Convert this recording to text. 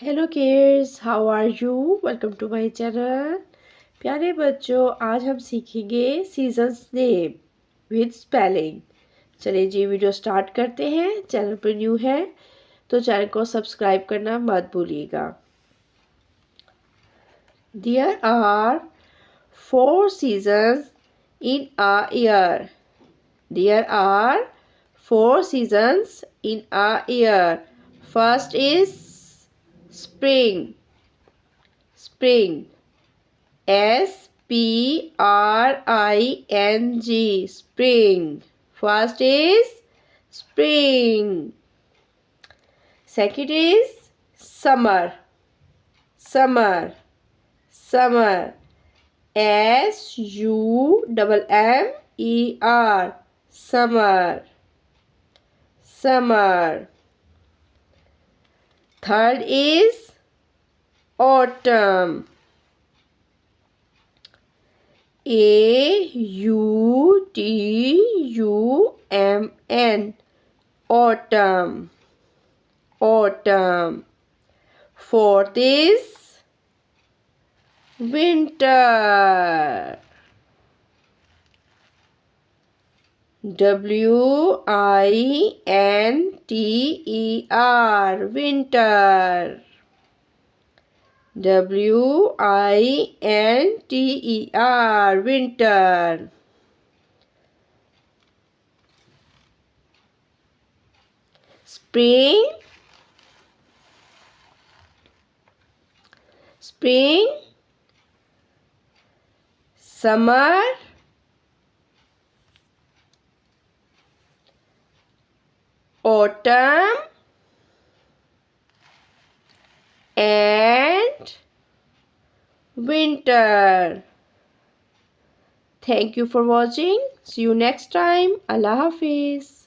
Hello kids, how are you? Welcome to my channel. प्यारे बच्चों, आज हम सीखेंगे सीजन्स नेम विद स्पेलिंग। चलिए जी, वीडियो स्टार्ट करते हैं। चैनल पर न्यू है तो चैनल को सब्सक्राइब करना मत भूलिएगा। There are 4 seasons in a year. There are 4 seasons in a year. First is spring. Spring. Spring. Spring. First is spring. Second is summer. Summer. Summer. Summer. Summer. Summer. Third is autumn. Autumn. Autumn. Autumn. Fourth is winter. Winter. Winter. Winter. Spring. Spring. Summer. Autumn. And winter. Thank you for watching. See you next time. Allah Hafiz.